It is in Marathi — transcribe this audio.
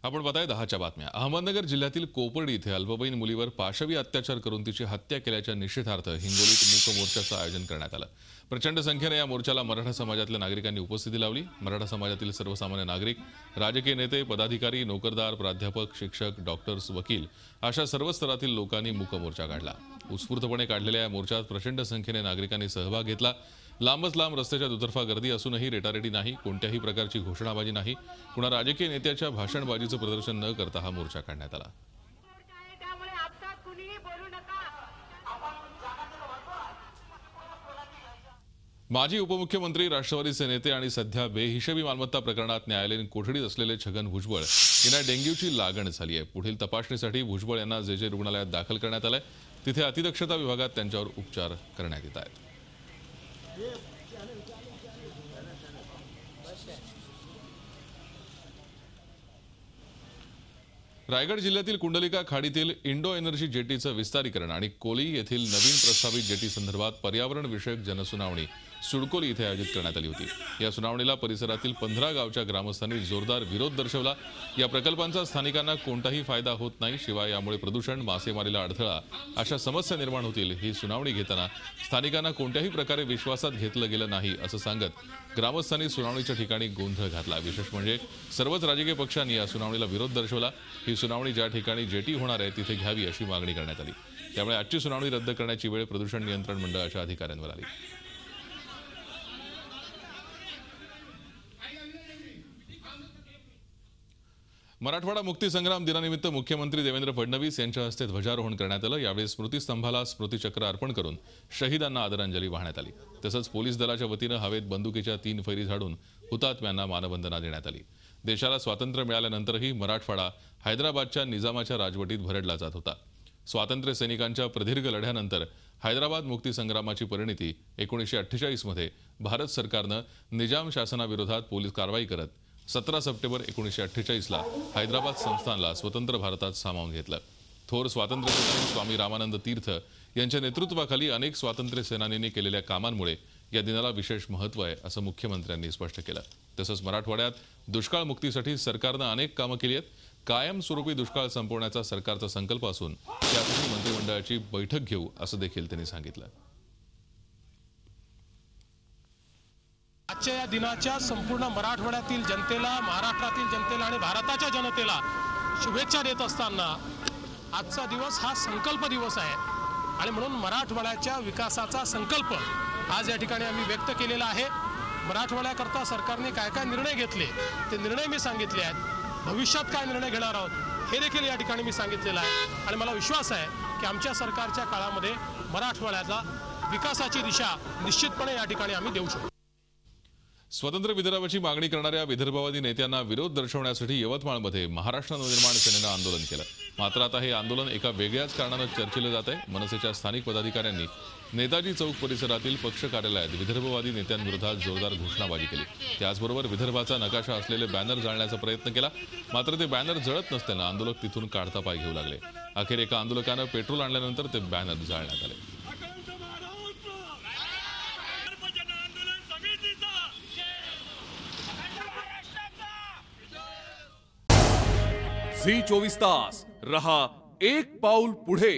आपण पाहताय 10च्या बातम्या। अहमदनगर जिल्ह्यातील कोपर्डी इथे अल्पवयीन मुलीवर पाशवी अत्याचार करून तिची हत्या केल्याच्या निषेधार्थ हिंगोलीत मूक मोर्चाचं आयोजन करण्यात आलं। प्रचंड संख्येने या मोर्चाला मराठा समाजातल्या नागरिकांनी उपस्थिती लावली। मराठा समाजातील सर्वसामान्य नागरिक, राजकीय नेते, पदाधिकारी, नोकरदार, प्राध्यापक, शिक्षक, डॉक्टर्स, वकील अशा सर्व स्तरातील लोकांनी मूक मोर्चा काढला। उत्स्फूर्तपणे काढलेल्या या मोर्चात प्रचंड संख्येने नागरिकांनी सहभाग घेतला। लांबच लांब रस्त्याच्या दुतर्फा गर्दी असूनही रेटारेटी नाही, कोणत्याही प्रकारची घोषणाबाजी नाही, कुणा राजकीय नेत्याच्या भाषणबाजीचं प्रदर्शन न करता हा मोर्चा काढण्यात आला। माजी उपमुख्यमंत्री, राष्ट्रवादीचे नेते आणि सध्या बेहिशेबी मालमत्ता प्रकरणात न्यायालयीन कोठडीत असलेले छगन भुजबळ यांना डेंग्यूची लागण झाली आहे। पुढील तपासणीसाठी भुजबळ यांना जे रुग्णालयात दाखल करण्यात आलंय। तिथे अतिदक्षता विभागात त्यांच्यावर उपचार करण्यात येत आहेत। रायगड जिल्ह्यातील कुंडलिका खाडीतील इंडो एनर्जी जेटीचं विस्तारीकरण आणि कोली येथील नवीन प्रस्तावित जेटी संदर्भात पर्यावरण विषयक जनसुनावणी सुडकोली इथे आयोजित करण्यात आली होती। या सुनावणीला परिसरातील 15 गावच्या ग्रामस्थांनी जोरदार विरोध दर्शवला। या प्रकल्पांचा स्थानिकांना कोणताही फायदा होत नाही, शिवाय यामुळे प्रदूषण, मासेमारीला अडथळा अशा समस्या निर्माण होतील। ही सुनावणी घेताना स्थानिकांना कोणत्याही प्रकारे विश्वासात घेतलं गेलं नाही असं सांगत ग्रामस्थांनी सुनावणीच्या ठिकाणी गोंधळ घातला। विशेष म्हणजे सर्वच राजकीय पक्षांनी या सुनावणीला विरोध दर्शवला। ही सुनावणी ज्या ठिकाणी जेटी होणार आहे तिथे घ्यावी अशी मागणी करण्यात आली। त्यामुळे आजची सुनावणी रद्द करण्याची वेळ प्रदूषण नियंत्रण मंडळाच्या अधिकाऱ्यांवर आली। मराठवाडा मुक्तीसंग्राम दिनानिमित्त मुख्यमंत्री देवेंद्र फडणवीस यांच्या हस्ते ध्वजारोहण करण्यात आलं। यावेळी स्मृतिस्तंभाला स्मृतिचक्र अर्पण करून शहीदांना आदरांजली वाहण्यात आली। तसंच पोलीस दलाच्या वतीनं हवेत बंदुकीच्या 3 फैरी झाडून हुतात्म्यांना मानवंदना देण्यात आली। देशाला स्वातंत्र्य मिळाल्यानंतरही मराठवाडा हैदराबादच्या निजामाच्या राजवटीत भरडला जात होता। स्वातंत्र्य सैनिकांच्या प्रदीर्घ लढ्यानंतर हैदराबाद मुक्तीसंग्रामाची परिणती 1948 मध्ये भारत सरकारनं निजाम शासनाविरोधात पोलीस कारवाई करत 17 सप्टेंबर 1948 ला हैदराबाद संस्थानला स्वतंत्र भारतात सामावून घेतलं। थोर स्वातंत्र्य सेनानी स्वामी रामानंद तीर्थ यांच्या नेतृत्वाखाली अनेक स्वातंत्र्य सेनानींनी केलेल्या कामांमुळे या दिनाला विशेष महत्त्व आहे असं मुख्यमंत्र्यांनी स्पष्ट केलं। तसंच मराठवाड्यात दुष्काळ मुक्तीसाठी सरकारनं अनेक कामं केली आहेत। कायमस्वरूपी दुष्काळ संपवण्याचा सरकारचा संकल्प असून त्यासाठी मंत्रिमंडळाची बैठक घेऊ असं देखील त्यांनी सांगितलं। आजच्या या दिनाच्या संपूर्ण मराठवाड्यातील जनतेला, महाराष्ट्रातील जनतेला आणि भारताच्या जनतेला शुभेच्छा देत असताना आजचा दिवस हा संकल्प दिवस आहे आणि म्हणून मराठवाड्याच्या विकासाचा संकल्प आज या ठिकाणी आम्ही व्यक्त केलेला आहे। मराठवाड्याकरता सरकारने काय काय निर्णय घेतले ते निर्णय मी सांगितले आहेत। भविष्यात काय निर्णय घेणार आहोत हे देखील या ठिकाणी मी सांगितलेलं आहे आणि मला विश्वास आहे की आमच्या सरकारच्या काळामध्ये मराठवाड्याला विकासाची दिशा निश्चितपणे या ठिकाणी आम्ही देऊ शकतो। स्वतंत्र विदर्भाची मागणी करणाऱ्या विदर्भवादी नेत्यांना विरोध दर्शवण्यासाठी यवतमाळमध्ये महाराष्ट्र नवनिर्माण सेनेनं आंदोलन केलं। मात्र आता हे आंदोलन एका वेगळ्याच कारणानं चर्चेलं जात आहे। मनसेच्या स्थानिक पदाधिकाऱ्यांनी नेताजी चौक परिसरातील पक्ष कार्यालयात विदर्भवादी नेत्यांविरोधात जोरदार घोषणाबाजी केली। त्याचबरोबर विदर्भाचा नकाशा असलेले बॅनर जाळण्याचा प्रयत्न केला। मात्र ते बॅनर जळत नसल्यानं आंदोलक तिथून काढता पाय घेऊ लागले। अखेर एका आंदोलकानं पेट्रोल आणल्यानंतर ते बॅनर जाळण्यात आले। झी 24 तास रहा एक पाऊल पुढे।